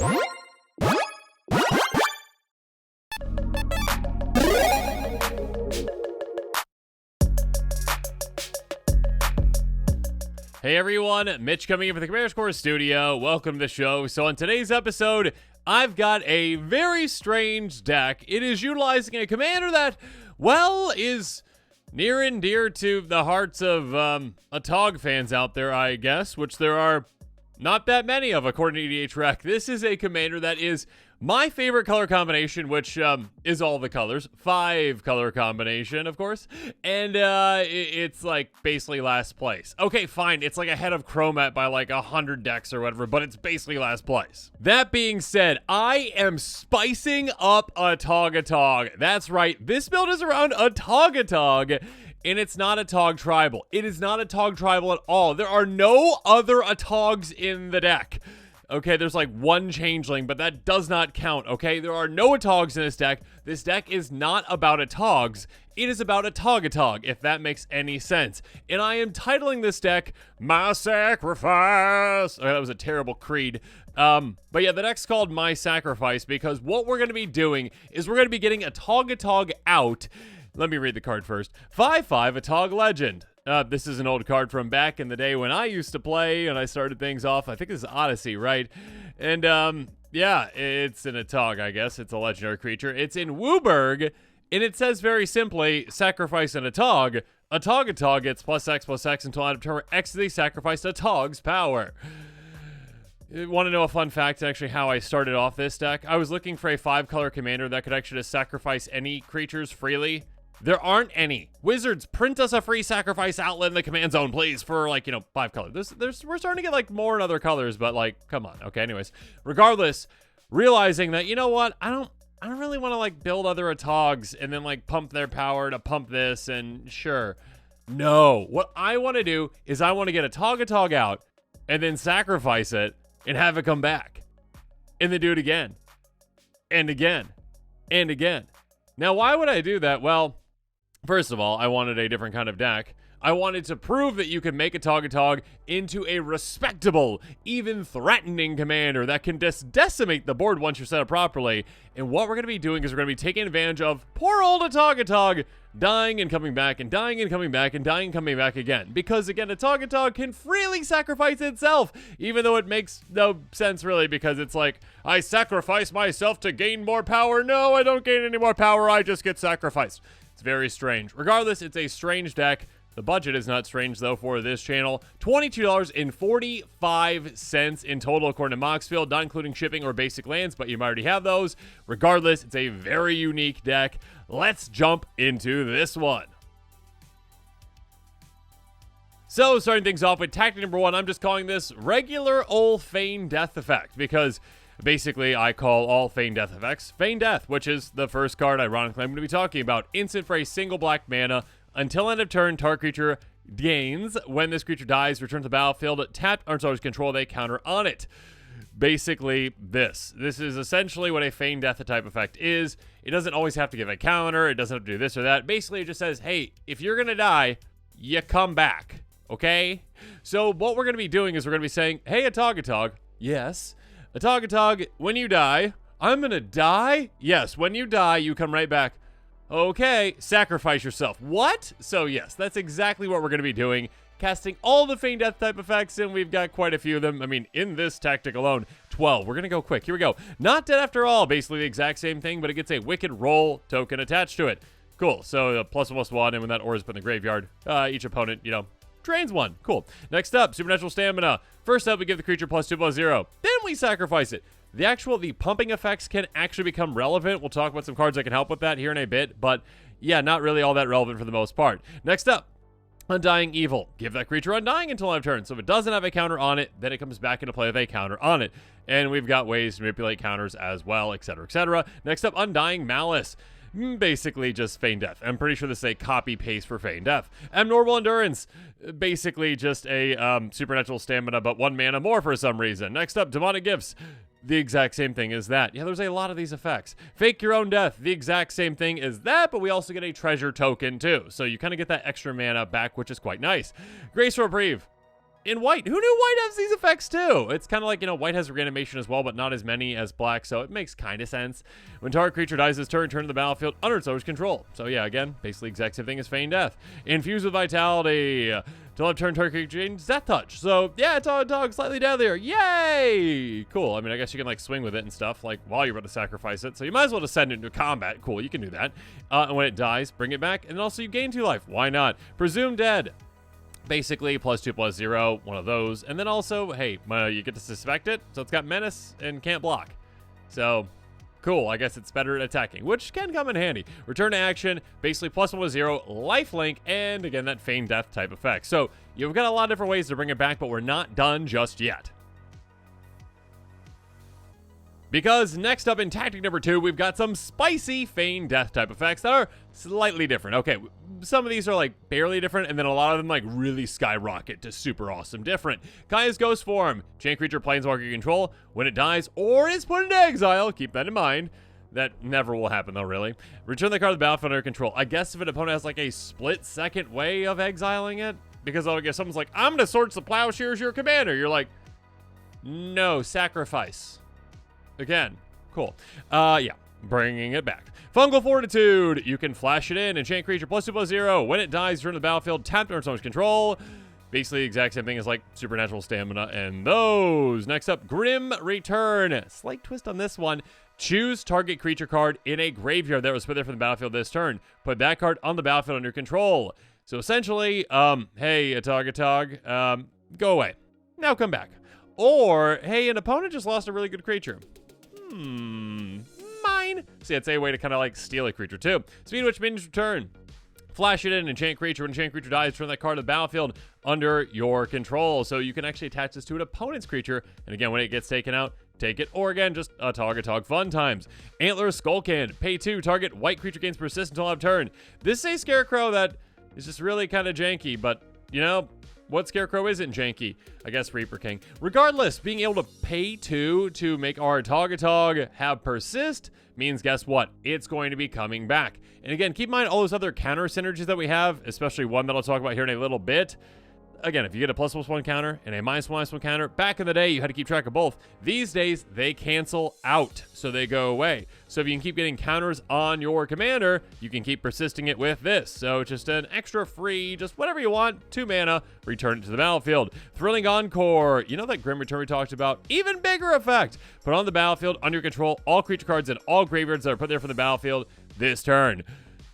Hey everyone, Mitch coming in from the Commander's Core Studio. Welcome to the show. So on today's episode, I've got a very strange deck. It is utilizing a commander that, well, is near and dear to the hearts of Atog fans out there, I guess, which there are not that many of, according to EDH Rec. This is a commander that is my favorite color combination, which is all the colors. 5 color combination, of course. And it's like basically last place. Okay, fine. It's like ahead of Chromat by like 100 decks or whatever, but it's basically last place. That being said, I am spicing up Atogatog. That's right. This build is around Atogatog. And it's not Atog Tribal. It is not Atog Tribal at all. There are no other Atogs in the deck. Okay, there's like one changeling, but that does not count, okay? There are no Atogs in this deck. This deck is not about Atogs. It is about Atogatog, if that makes any sense. And I am titling this deck, My Sacrifice. Okay, that was a terrible creed. But yeah, the deck's called My Sacrifice because what we're going to be doing is we're going to be getting Atogatog out. Let me read the card first. 5/5 Atog Legend. This is an old card from back in the day when I used to play and I started things off. I think this is Odyssey, right? And yeah, it's an Atog, I guess. It's a legendary creature. It's in Wooburg, and it says very simply, sacrifice an Atog. Atogatog gets +X/+X until end of turn where X is the sacrificed Atog's power. Want to know a fun fact, actually, how I started off this deck? I was looking for a 5-color commander that could actually just sacrifice any creatures freely. There aren't any. Wizards, print us a free sacrifice outlet in the command zone, please, for, like, 5 colors. We're starting to get, like, more in other colors, but, like, come on. Okay, anyways. Regardless, realizing that, you know what? I don't really want to, like, build other Atogs and then, like, pump their power to pump this, and sure. No. What I want to do is I want to get Atogatog out and then sacrifice it and have it come back. And then do it again. And again. And again. Now, why would I do that? Well, first of all, I wanted a different kind of deck. I wanted to prove that you can make Atogatog into a respectable, even threatening commander that can decimate the board once you're set up properly. And what we're going to be doing is we're going to be taking advantage of poor old Atogatog dying and coming back and dying and coming back and dying and coming back again. Because, again, Atogatog can freely sacrifice itself, even though it makes no sense, really, because it's like, I sacrifice myself to gain more power. No, I don't gain any more power. I just get sacrificed. It's very strange. Regardless, it's a strange deck. The budget is not strange, though, for this channel. $22.45 in total, according to Moxfield, not including shipping or basic lands, but you might already have those. Regardless, it's a very unique deck. Let's jump into this one. So, starting things off with tactic number 1, I'm just calling this regular old Feign Death effect, because basically, I call all Feign Death effects Feign Death, which is the first card, ironically, I'm going to be talking about. Instant for a single black mana. Until end of turn, target creature gains. When this creature dies, return to the battlefield. Tap Armstrong's control, they counter on it. Basically, this is essentially what a Feign Death type effect is. It doesn't always have to give a counter. It doesn't have to do this or that. Basically, it just says, hey, if you're going to die, you come back. Okay? So what we're going to be doing is we're going to be saying, hey, Atogatog. Yes. Atogatog, when you die, I'm going to die? Yes, when you die, you come right back. Okay, sacrifice yourself. What? So yes, that's exactly what we're going to be doing. Casting all the Feign Death type effects, and we've got quite a few of them. I mean, in this tactic alone, 12. We're going to go quick. Here we go. Not dead after all. Basically the exact same thing, but it gets a Wicked Roll token attached to it. Cool. So +1/+1, and when that aura is put in the graveyard, each opponent, drains 1. Cool. Next up, Supernatural Stamina. First up, we give the creature +2/+0. Then we sacrifice it. The pumping effects can actually become relevant. We'll talk about some cards that can help with that here in a bit, but yeah, not really all that relevant for the most part. Next up, Undying Evil. Give that creature Undying until end of turn. So if it doesn't have a counter on it, then it comes back into play with a counter on it. And we've got ways to manipulate counters as well, etc., etc. Next up, Undying Malice. Basically just Feign Death. I'm pretty sure this is a copy-paste for Feign Death. Abnormal Endurance. Basically just a Supernatural Stamina, but 1 mana more for some reason. Next up, Demonic Gifts. The exact same thing as that. Yeah, there's a lot of these effects. Fake Your Own Death. The exact same thing as that, but we also get a treasure token too. So you kind of get that extra mana back, which is quite nice. Grace Reprieve. in white. Who knew white has these effects too? It's kind of like, white has reanimation as well, but not as many as black, so it makes kind of sense. When target creature dies this turn to the battlefield under its owner's control. So yeah, again, basically exact same thing as feign death. Infused with vitality. Till left turn, target creature gains death touch. So yeah, Atogatog slightly deadlier. Yay! Cool. I mean, I guess you can like swing with it and stuff, like while you're about to sacrifice it. So you might as well just send it into combat. Cool, you can do that. And when it dies, bring it back, and then also you gain 2 life. Why not? Presume dead. Basically, +2/+0, one of those. And then also, hey, you get to suspect it, so it's got menace and can't block. So, cool. I guess it's better at attacking, which can come in handy. Return to action, basically +1/+0, lifelink, and again, that feign death type effect. So, you've got a lot of different ways to bring it back, but we're not done just yet. Because next up in tactic number 2, we've got some spicy feign death type effects that are slightly different. Okay, some of these are like barely different, and then a lot of them like really skyrocket to super awesome different. Kaya's Ghost Form, chain creature planeswalker you control. When it dies or is put into exile, keep that in mind. That never will happen though, really. Return the card to the battlefield under control. I guess if an opponent has like a split-second way of exiling it, because I guess someone's like, I'm gonna Swords to Plowshares your commander. You're like, no, sacrifice. Again, cool. Yeah, bringing it back. Fungal Fortitude. You can flash it in and chain creature +2/+0. When it dies, return to the battlefield, tapped under someone's control. Basically, the exact same thing as like supernatural stamina and those. Next up, Grim Return. Slight twist on this one. Choose target creature card in a graveyard that was put there from the battlefield this turn. Put that card on the battlefield under your control. So essentially, hey, Atogatog, go away. Now come back. Or, hey, an opponent just lost a really good creature. Mine. See, it's a way to kind of like steal a creature too. Speed Witch minions return. Flash it in, enchant creature. When enchant creature dies, turn that card to the battlefield under your control. So you can actually attach this to an opponent's creature. And again, when it gets taken out, take it. Or again, just Atogatog fun times. Antler Skullcan. Pay 2. Target white creature gains persist until end of turn. This is a Scarecrow that is just really kind of janky, but what Scarecrow isn't janky? I guess Reaper King. Regardless, being able to pay 2 to make our Atogatog have persist means, guess what? It's going to be coming back. And again, keep in mind all those other counter synergies that we have, especially one that I'll talk about here in a little bit. Again, if you get a ++1 counter and a -1/-1 counter, back in the day, you had to keep track of both. These days, they cancel out, so they go away. So if you can keep getting counters on your commander, you can keep persisting it with this. So just an extra free, just whatever you want, 2 mana, return it to the battlefield. Thrilling Encore, that Grim Return we talked about, even bigger effect. Put on the battlefield, under your control, all creature cards in all graveyards that are put there from the battlefield this turn.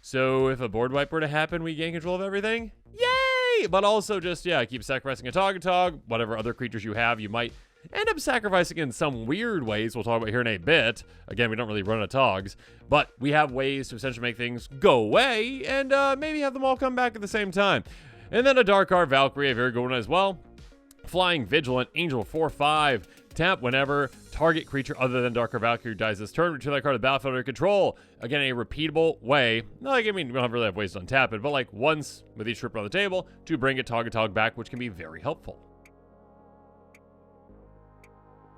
So if a board wipe were to happen, we gain control of everything? Yay! But also just, keep sacrificing a Atogatog, whatever other creatures you have, you might end up sacrificing in some weird ways we'll talk about here in a bit. Again, we don't really run Atogs, but we have ways to essentially make things go away and maybe have them all come back at the same time. And then a Darkar Valkyrie, a very good one as well. Flying Vigilant, Angel 4/5. Tap whenever target creature other than Darkar Valkyrie dies this turn. Return that card to the battlefield under control. Again, a repeatable way. We don't really have ways to untap it, but like once with each trip on the table to bring Atogatog back, which can be very helpful.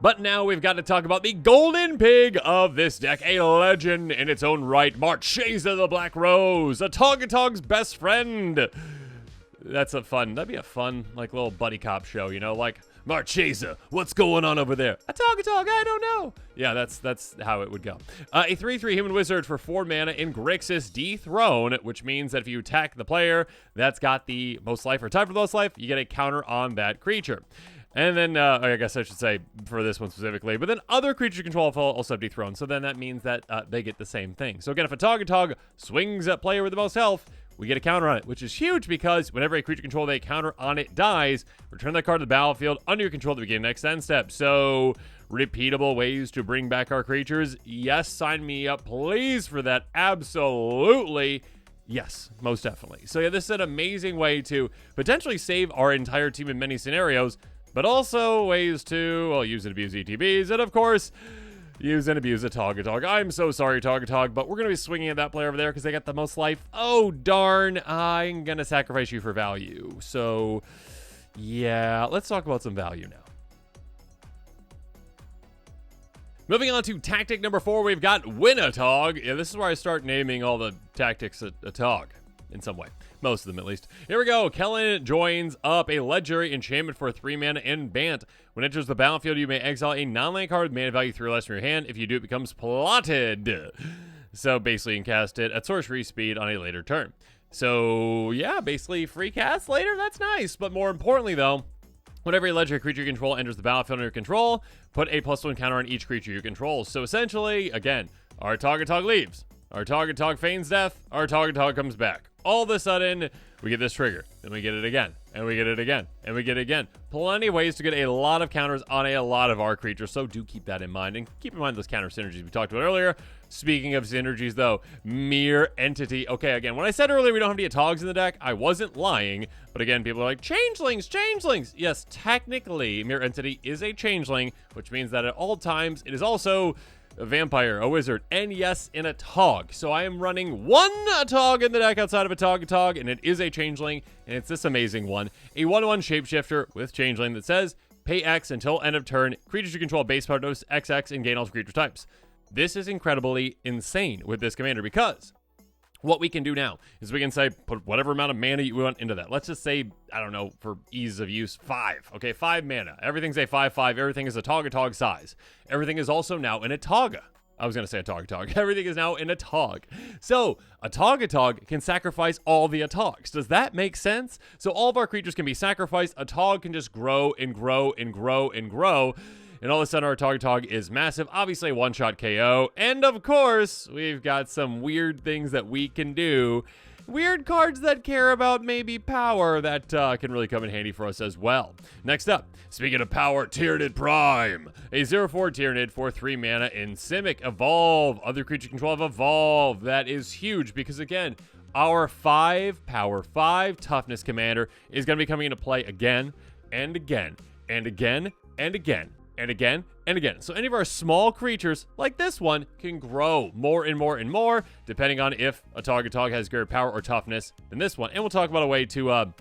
But now we've got to talk about the golden pig of this deck, a legend in its own right, Marchesa the Black Rose, Atogatog's best friend. That'd be a fun, like, little buddy cop show, like, Marchesa, what's going on over there? Atogatog, I don't know. Yeah, that's how it would go. A 3/3 human wizard for 4 mana in Grixis Dethrone, which means that if you attack the player that's got the most life or tied for the most life, you get a counter on that creature. And then, I guess I should say for this one specifically, but then other creature control also have Dethrone, so then that means that they get the same thing. So again, if Atogatog swings at player with the most health, we get a counter on it, which is huge because whenever a creature control they counter on it dies, return that card to the battlefield under your control at the beginning of the next end step. So, repeatable ways to bring back our creatures. Yes, sign me up, please, for that. Absolutely. Yes, most definitely. So yeah, this is an amazing way to potentially save our entire team in many scenarios, but also ways to, use and abuse ETBs, and of course, use and abuse Atogatog. I'm so sorry, Atogatog, but we're going to be swinging at that player over there because they got the most life. Oh, darn. I'm going to sacrifice you for value. So, yeah, let's talk about some value now. Moving on to tactic number 4, we've got Winatog. Yeah, this is where I start naming all the tactics at Atog. in some way. Most of them, at least. Here we go. Kellen joins up a legendary enchantment for 3 mana and Bant. When it enters the battlefield, you may exile a non-land card with mana value 3 or less from your hand. If you do, it becomes plotted. So basically, you can cast it at sorcery speed on a later turn. So yeah, basically free cast later. That's nice. But more importantly, though, whenever a legendary creature you control enters the battlefield under your control, put a +1 counter on each creature you control. So essentially, again, our Atogatog leaves. Our Atogatog feigns death. Our Atogatog comes back. All of a sudden, we get this trigger. Then we get it again. And we get it again. And we get it again. Plenty of ways to get a lot of counters on a lot of our creatures. So do keep that in mind. And keep in mind those counter synergies we talked about earlier. Speaking of synergies, though, Mere Entity. Okay, again, when I said earlier we don't have any Atogs in the deck, I wasn't lying. But again, people are like, changelings, changelings. Yes, technically, Mere Entity is a changeling, which means that at all times, it is also a vampire, a wizard, and yes, in a Tog. So I am running one Atog in the deck outside of Atogatog, and it is a changeling, and it's this amazing one. A 1/1 shapeshifter with changeling that says, pay X until end of turn, creatures you control base power dose XX and gain all creature types. This is incredibly insane with this commander because what we can do now is we can say, put whatever amount of mana you want into that. Let's just say, I don't know, for ease of use, 5. Okay, 5 mana. Everything's a 5/5. Everything is a Atogatog size. Everything is also now in a Toga. I was going to say Atogatog. Everything is now in a Tog. So, Atogatog can sacrifice all the Atogs. Does that make sense? So all of our creatures can be sacrificed. A Tog can just grow and grow and grow and grow. And all of a sudden, our Atogatog is massive. Obviously, one-shot KO. And of course, we've got some weird things that we can do. Weird cards that care about maybe power that can really come in handy for us as well. Next up, speaking of power, Tyranid Prime. A 0/4 Tyranid for 3 mana in Simic. Evolve. Other creature control have Evolve. That is huge because, again, our 5 power 5 toughness commander is going to be coming into play again and again and again and again. And again, and again. So any of our small creatures, like this one, can grow more and more and more, depending on if Atogatog has greater power or toughness than this one. And we'll talk about a way to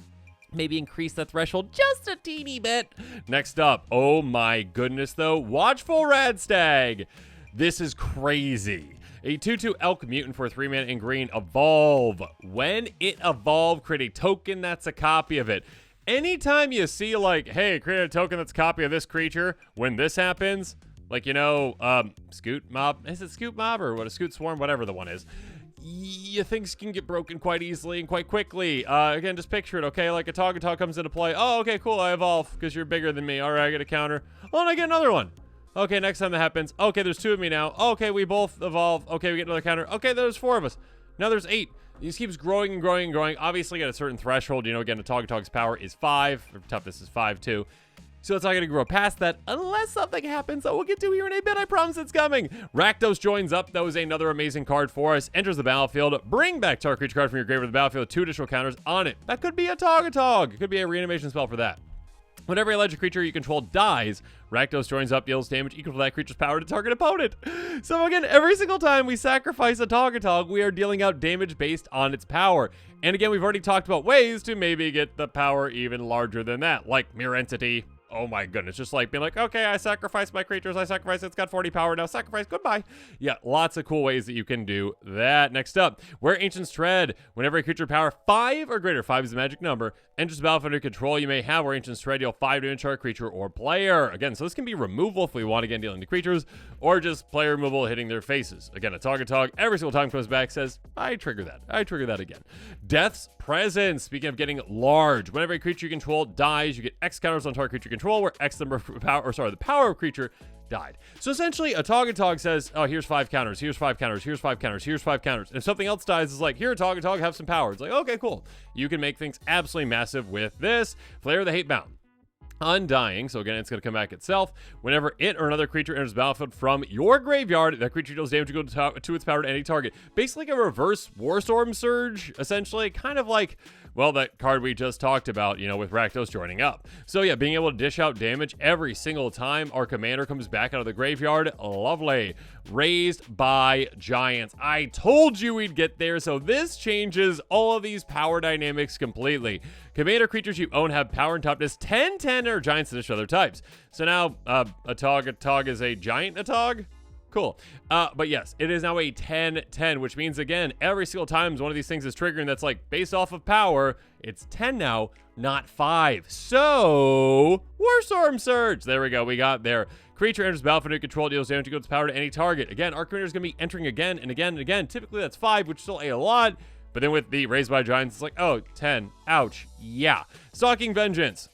maybe increase the threshold just a teeny bit. Next up, oh my goodness, though, Watchful Radstag. This is crazy. A 2/2 Elk Mutant for 3 mana in green. Evolve. When it evolves, create a token that's a copy of it. Anytime you see, like, hey, create a token that's a copy of this creature, when this happens, like, you know, Scoot Mob, is it Scoot Mob or what, a Scoot Swarm, whatever the one is, things can get broken quite easily and quite quickly. Again, just picture it, okay, like a Atogatog comes into play, oh, okay, cool, I evolve, because you're bigger than me, all right, I get a counter, oh, and I get another one. Okay, next time that happens, okay, there's 2 of me now, okay, we both evolve, okay, we get another counter, okay, there's 4 of us, now there's 8. It just keeps growing and growing and growing. Obviously, at a certain threshold, you know, again, Atogatog's power is 5. Toughness is 5, too. So it's not going to grow past that unless something happens that we'll get to here in a bit. I promise it's coming. Rakdos joins up. That was another amazing card for us. Enters the battlefield. Bring back target creature card from your grave or the battlefield with 2 additional counters on it. That could be a Atogatog. It could be a reanimation spell for that. Whenever a legendary creature you control dies, Rakdos joins up, deals damage equal to that creature's power to target opponent. So again, every single time we sacrifice a Atogatog, we are dealing out damage based on its power. And again, we've already talked about ways to maybe get the power even larger than that, like Mere Entity. Oh my goodness, just like being like, okay, I sacrificed my creatures, I sacrificed, it's got 40 power, now sacrifice, goodbye. Yeah, lots of cool ways that you can do that. Next up, Where Ancients Tread. Whenever a creature power 5 or greater, 5 is the magic number, enters the battlefield under control, you may have Where Ancients Tread, deal 5 damage to a creature or player. Again, so this can be removal if we want, again, dealing to creatures, or just player removal hitting their faces. Again, a Atogatog, every single time comes back, says, I trigger that again. Death's Presence. Speaking of getting large, whenever a creature you control dies, you get X counters on target creature control, where X number of power, or sorry, the power of creature died. So essentially, Atogatog says, oh, here's 5 counters, here's 5 counters, here's 5 counters, here's 5 counters. And if something else dies, it's like, here, Atogatog, have some power. It's like, okay, cool. You can make things absolutely massive with this. Flare of the Hatebound. Undying, so again, it's going to come back itself. Whenever it or another creature enters the battlefield from your graveyard, that creature deals damage to its power to any target. Basically like a reverse Warstorm Surge, essentially. Kind of like, well, that card we just talked about, you know, with Rakdos joining up. So yeah, being able to dish out damage every single time our commander comes back out of the graveyard. Lovely. Raised by Giants. I told you we'd get there, so this changes all of these power dynamics completely. Commander creatures you own have power and toughness 10, 10, or giants and other types. So now, Atogatog is a giant Atog? Cool. But yes, it is now a 10-10, which means, again, every single time one of these things is triggering that's like based off of power, it's 10 now, not 5. So, Warstorm Surge. There we go. We got there. Creature enters battlefield under control, deals damage equal its power to any target. Again, our commander is going to be entering again and again and again. Typically, that's 5, which is still a lot. But then with the Raised by Giants, it's like, oh, 10. Ouch. Yeah. Stalking Vengeance.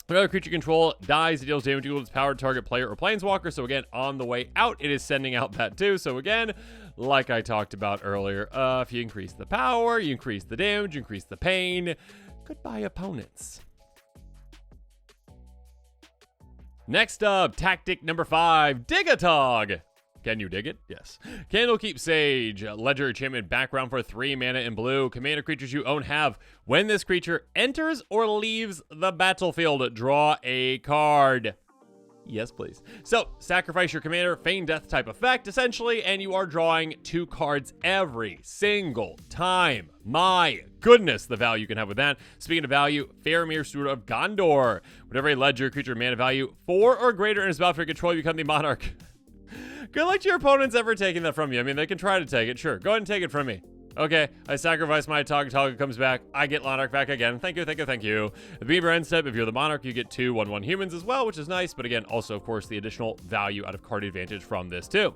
Whenever creature control dies, it deals damage equal to its power to target player or planeswalker. So again, on the way out, it is sending out that too. So again, like I talked about earlier, if you increase the power, you increase the damage, you increase the pain. Goodbye, opponents. Next up, tactic number 5, Atogatog. Can you dig it? Yes. Candlekeep Sage, Ledger enchantment background for 3 mana in blue. Commander creatures you own have. When this creature enters or leaves the battlefield, draw a card. Yes, please. So, sacrifice your commander, feign death type effect, essentially, and you are drawing 2 cards every single time. My goodness, the value you can have with that. Speaking of value, Faramir, Steward of Gondor. Whenever a Ledger creature mana value 4 or greater in its battlefield control, you become the monarch. Good luck to your opponents ever taking that from you. I mean, they can try to take it, sure. Go ahead and take it from me. Okay, I sacrifice my Atogatog, it comes back. I get Monarch back again. Thank you, thank you, thank you. The Beaver end step, if you're the Monarch, you get 2 1/1 humans as well, which is nice. But again, also, of course, the additional value out of card advantage from this too.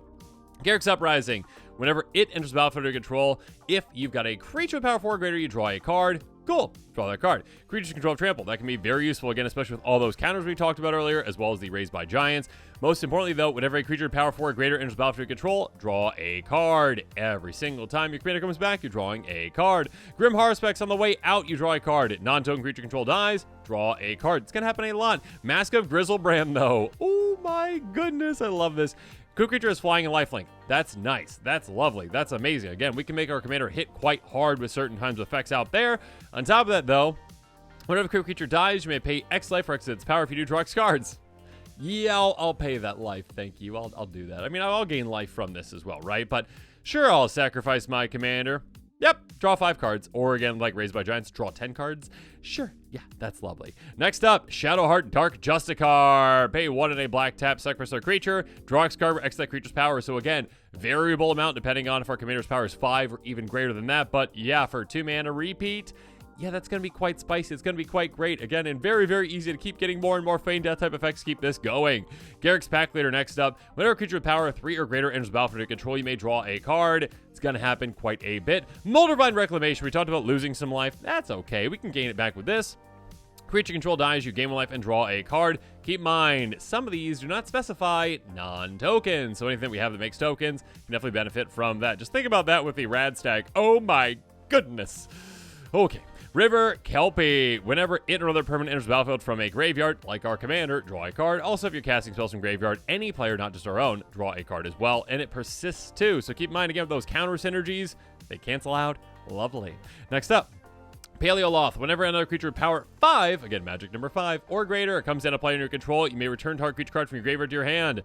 Garruk's Uprising. Whenever it enters the battlefield under your control, if you've got a creature with power 4 or greater, you draw a card. Cool. Draw that card. Creatures control trample. That can be very useful, again, especially with all those counters we talked about earlier, as well as the Raised by Giants. Most importantly, though, whenever a creature with power 4 or greater enters battlefield control, draw a card. Every single time your commander comes back, you're drawing a card. Grim Haruspex, on the way out, you draw a card. Non-token creature control dies, draw a card. It's going to happen a lot. Mask of Grizzlebrand, though. Oh my goodness, I love this. Creature is flying and lifelink. That's nice. That's lovely. That's amazing. Again, we can make our commander hit quite hard with certain kinds of effects out there. On top of that, though, whenever a creature dies, you may pay X life for X its power if you do draw X cards. Yeah, I'll pay that life. Thank you. I'll do that. I mean, I'll gain life from this as well, right? But sure, I'll sacrifice my commander. Yep, draw 5 cards. Or again, like Raised by Giants, draw 10 cards. Sure, yeah, that's lovely. Next up, Shadowheart Dark Justicar. Pay 1 and a black tap, sacrifice our creature, draw X card for X that creature's power. So again, variable amount depending on if our commander's power is 5 or even greater than that. But yeah, for 2 mana repeat, yeah, that's going to be quite spicy. It's going to be quite great. Again, and very, very easy to keep getting more and more Feign Death type effects. Keep this going. Garruk's Pack Leader next up. Whenever a creature with power 3 or greater enters the battlefield under control, you may draw a card. It's going to happen quite a bit. Moldervine Reclamation. We talked about losing some life. That's okay. We can gain it back with this. Creature control dies, you gain 1 life and draw a card. Keep in mind, some of these do not specify non-tokens. So anything we have that makes tokens can definitely benefit from that. Just think about that with the Rad Stack. Oh my goodness. Okay. River Kelpie. Whenever it or other permanent enters the battlefield from a graveyard, like our commander, draw a card. Also, if you're casting spells from graveyard, any player, not just our own, draw a card as well. And it persists too. So keep in mind, again, with those counter synergies, they cancel out. Lovely. Next up, Paleoloth. Whenever another creature with power 5, again, magic number 5, or greater, comes down to play under your control, you may return target creature card from your graveyard to your hand.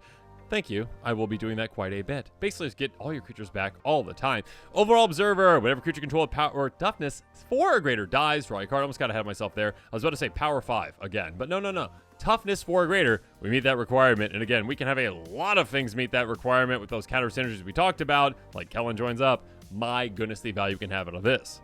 Thank you. I will be doing that quite a bit. Basically, just get all your creatures back all the time. Overall Observer. Whenever creature control with power or toughness 4 or greater dies, draw a card. Almost got ahead of myself there. I was about to say power 5 again, but no. Toughness 4 or greater, we meet that requirement. And again, we can have a lot of things meet that requirement with those counter synergies we talked about, like Kellen joins up. My goodness, the value we can have out of this.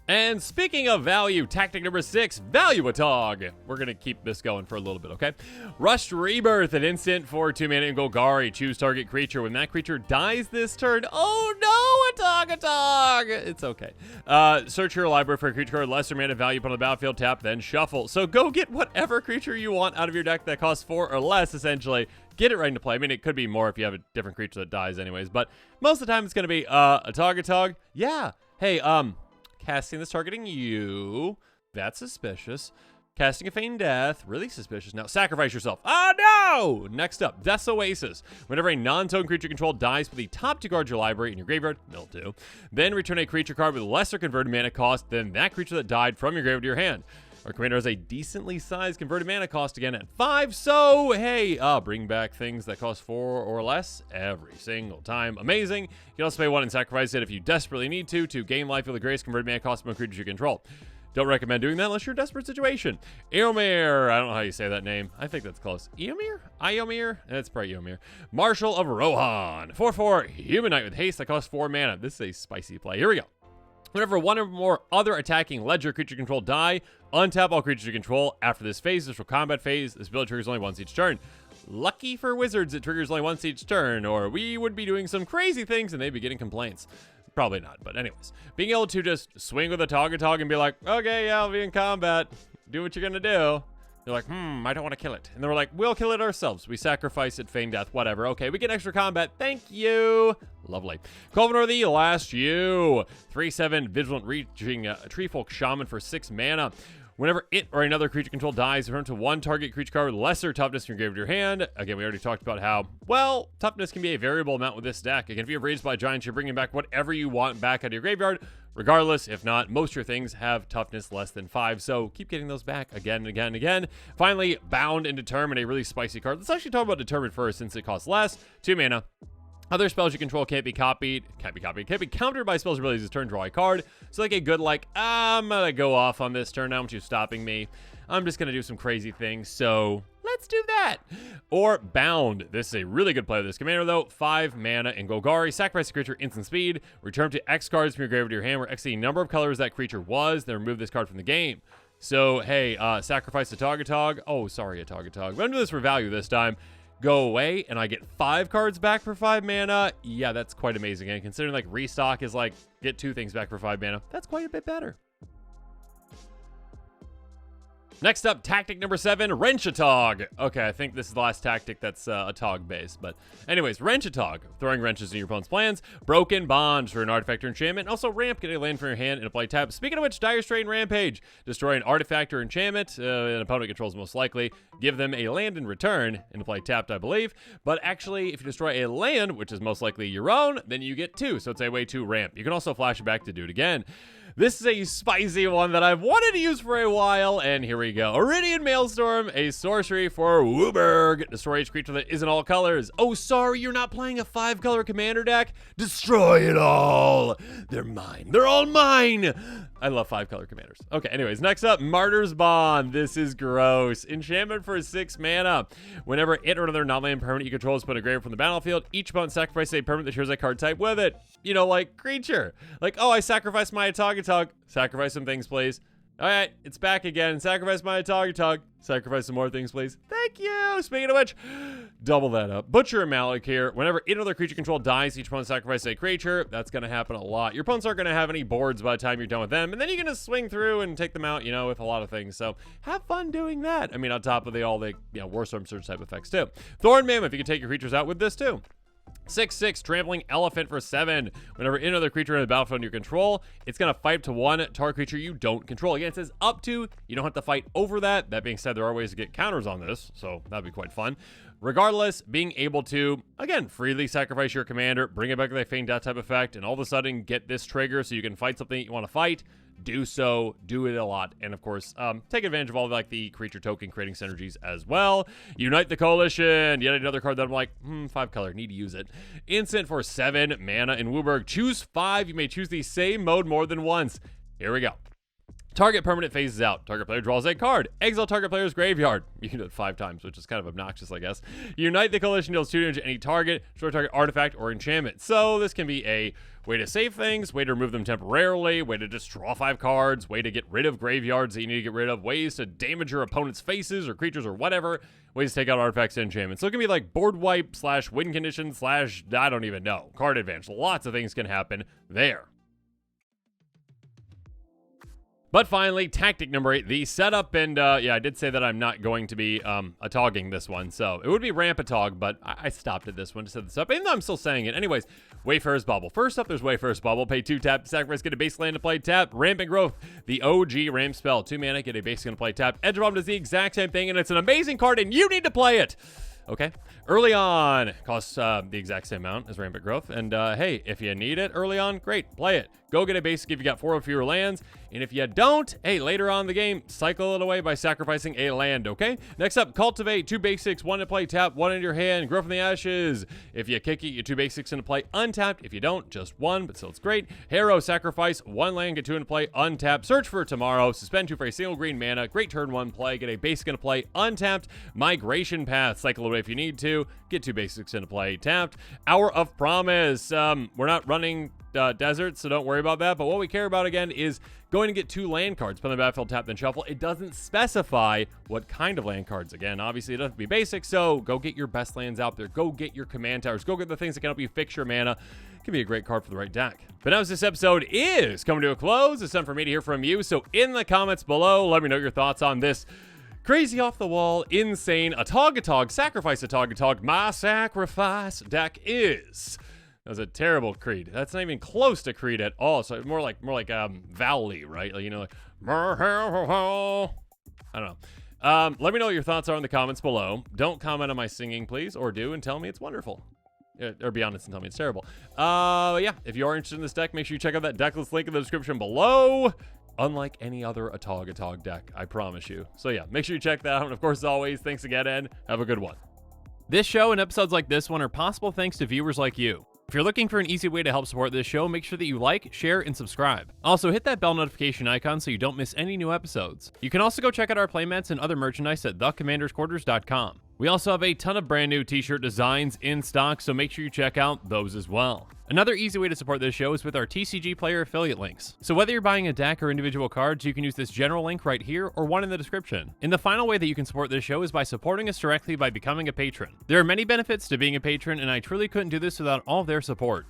And speaking of value, tactic number 6, Atogatog. We're going to keep this going for a little bit, okay? Rushed Rebirth, an instant for 2 mana in Golgari. Choose target creature. When that creature dies this turn, oh no, Atogatog! It's okay. Search your library for a creature card, lesser mana value upon the battlefield, tap, then shuffle. So go get whatever creature you want out of your deck that costs 4 or less, essentially. Get it right into play. I mean, it could be more if you have a different creature that dies anyways, but most of the time it's going to be Atogatog. Yeah. Hey, casting this targeting you. That's suspicious. Casting a Feign Death. Really suspicious. Now, sacrifice yourself. Oh, no! Next up, Death's Oasis. Whenever a non-token creature control dies with the top 2 cards of your library in your graveyard, mill 2, then return a creature card with lesser converted mana cost than that creature that died from your graveyard to your hand. Our commander has a decently sized converted mana cost again at 5, so hey, bring back things that cost 4 or less every single time. Amazing. You can also pay 1 and sacrifice it if you desperately need to gain life with the greatest converted mana cost from a creature you control. Don't recommend doing that unless you're in a desperate situation. Eomir, I don't know how you say that name. I think that's close. Eomir? Iomir? That's probably Eomir. Marshal of Rohan. 4/4 Human Knight with haste that costs 4 mana. This is a spicy play. Here we go. Whenever one or more other attacking ledger creature control die, untap all creatures you control. After this phase, this combat phase, this ability triggers only once each turn. Lucky for wizards, it triggers only once each turn, or we would be doing some crazy things and they'd be getting complaints. Probably not, but anyways. Being able to just swing with a Atogatog and be like, okay, yeah, I'll be in combat. Do what you're gonna do. They're like, I don't want to kill it. And then we're like, we'll kill it ourselves. We sacrifice it, feign death, whatever. Okay, we get extra combat. Thank you. Lovely. Covenant the last you. 3/7 Vigilant Reaching Treefolk Shaman for 6 mana. Whenever it or another creature control dies, return to one target creature card with lesser toughness from your grave to your hand. Again, we already talked about how, well, toughness can be a variable amount with this deck. Again, if you have Raised by Giants, you're bringing back whatever you want back out of your graveyard. Regardless, if not, most of your things have toughness less than 5, so keep getting those back again and again and again. Finally, Bound and Determine, a really spicy card. Let's actually talk about Determine first, since it costs less. 2 mana. Other spells you control can't be countered by spells or abilities this turn, draw a card. So like a good, I'm gonna go off on this turn, now don't you stopping me. I'm just gonna do some crazy things, so let's do that. Or Bound. This is a really good play with this commander though. 5 mana in Golgari. Sacrifice a creature, instant speed. Return to X cards from your graveyard to your hand, where X is the number of colors that creature was, then remove this card from the game. So hey, sacrifice a Atogatog. Oh, sorry, Atogatog. But I'm doing this for value this time. Go away, and I get 5 cards back for 5 mana. Yeah, that's quite amazing. And considering like restock is like get 2 things back for 5 mana, that's quite a bit better. Next up, tactic number 7, Wrenchatog. Okay, I think this is the last tactic that's a Tog base. But anyways, Wrenchatog. Throwing wrenches in your opponent's plans. Broken Bond for an artifact or enchantment. Also, ramp, getting a land from your hand and a play tab. Speaking of which, Dire Strain Rampage. Destroy an artifact or enchantment an opponent controls most likely. Give them a land in return and play tapped, I believe. But actually, if you destroy a land, which is most likely your own, then you get 2. So it's a way to ramp. You can also flash it back to do it again. This is a spicy one that I've wanted to use for a while, and here we go. Iridian Maelstrom, a sorcery for Wooburg. Destroy each creature that isn't all colors. Oh, sorry, you're not playing a 5-color commander deck? Destroy it all. They're mine. They're all mine. I love 5-color commanders. Okay, anyways, next up, Martyr's Bond. This is gross. Enchantment for 6 mana. Whenever it or another non-land permanent you control is put in a graveyard from the battlefield, each opponent sacrifices a permanent that shares a card type with it. You know, like creature. Like, oh, I sacrificed my Atogatog. Sacrifice some things, please. All right, it's back again. Sacrifice my Atogatog. Sacrifice some more things, please. Thank you. Speaking of which, double that up. Butcher and Malik here. Whenever another creature control dies, each opponent sacrifices a creature. That's going to happen a lot. Your opponents aren't going to have any boards by the time you're done with them, and then you're going to swing through and take them out, you know, with a lot of things. So have fun doing that. I mean, on top of all the Warstorm Surge type effects too. Thorn Mammoth, you can take your creatures out with this too. 6/6 Trampling Elephant for 7. Whenever another creature in the battlefield under your control, it's going to fight to one target creature you don't control. Again, it says up to. You don't have to fight over that. That being said, there are ways to get counters on this, so that'd be quite fun. Regardless, being able to, again, freely sacrifice your commander, bring it back with a feign death type effect, and all of a sudden get this trigger so you can fight something that you want to fight. Do so, do it a lot, and of course, take advantage of all the creature token creating synergies as well. Unite the Coalition, yet another card that I'm like, 5-color, need to use it. Instant for 7 mana in Wooburg. Choose 5, you may choose the same mode more than once. Here we go. Target permanent phases out. Target player draws a card. Exile target player's graveyard. You can do it 5 times, which is kind of obnoxious, I guess. Unite the Coalition deals 2 damage to any target. Destroy target artifact or enchantment. So this can be a way to save things, way to remove them temporarily, way to just draw 5 cards, way to get rid of graveyards that you need to get rid of, ways to damage your opponent's faces or creatures or whatever, ways to take out artifacts and enchantments. So it can be like board wipe / win condition / I don't even know. Card advantage. Lots of things can happen there. But finally, tactic number 8, the setup, and yeah, I did say that I'm not going to be Atogging this one, so it would be Rampatog, but I stopped at this one to set this up, even though I'm still saying it. Anyways, Wayfarer's Bubble. First up, there's Wayfarer's Bubble. Pay 2 tap, sacrifice, get a base land to play tap. Rampant Growth, the OG ramp spell. 2 mana, get a base land to play tap. Edge Bomb does the exact same thing, and it's an amazing card, and you need to play it. Okay. Early on, costs the exact same amount as Rampant Growth. And hey, if you need it early on, great, play it. Go get a basic if you got 4 or fewer lands. And if you don't, hey, later on in the game, cycle it away by sacrificing a land, okay? Next up, cultivate, 2 basics, 1 to play, tap, 1 in your hand, grow from the ashes. If you kick it, you 2 basics into play, untapped. If you don't, just 1, but still it's great. Harrow, sacrifice, 1 land, get 2 into play, untapped. Search for tomorrow, suspend 2 for a single green mana, great turn 1 play, get a basic into play, untapped. Migration path, cycle away if you need to, get 2 basics into play, tapped. Hour of Promise, we're not running deserts, so don't worry about that, but what we care about again is going to get 2 land cards, put on the battlefield, tap, then shuffle. It doesn't specify what kind of land cards. Again, obviously it doesn't be basic, so go get your best lands out there, go get your command towers, go get the things that can help you fix your mana. It can be a great card for the right deck. But now as this episode is coming to a close, it's time for me to hear from you, so in the comments below, let me know your thoughts on this crazy off the wall, insane Atogatog, sacrifice Atogatog, my sacrifice deck is. That was a terrible Creed. That's not even close to Creed at all. So more like Vowly, right? Like, you know, like I don't know. Let me know what your thoughts are in the comments below. Don't comment on my singing, please, or do and tell me it's wonderful. Or be honest and tell me it's terrible. Yeah, if you are interested in this deck, make sure you check out that decklist link in the description below. Unlike any other Atogatog deck, I promise you. So yeah, make sure you check that out. And of course, as always, thanks again, and have a good one. This show and episodes like this one are possible thanks to viewers like you. If you're looking for an easy way to help support this show, make sure that you like, share, and subscribe. Also, hit that bell notification icon so you don't miss any new episodes. You can also go check out our playmats and other merchandise at thecommandersquarters.com. We also have a ton of brand new t-shirt designs in stock, so make sure you check out those as well. Another easy way to support this show is with our TCG Player affiliate links. So whether you're buying a deck or individual cards, you can use this general link right here or one in the description. And the final way that you can support this show is by supporting us directly by becoming a patron. There are many benefits to being a patron, and I truly couldn't do this without all of their support.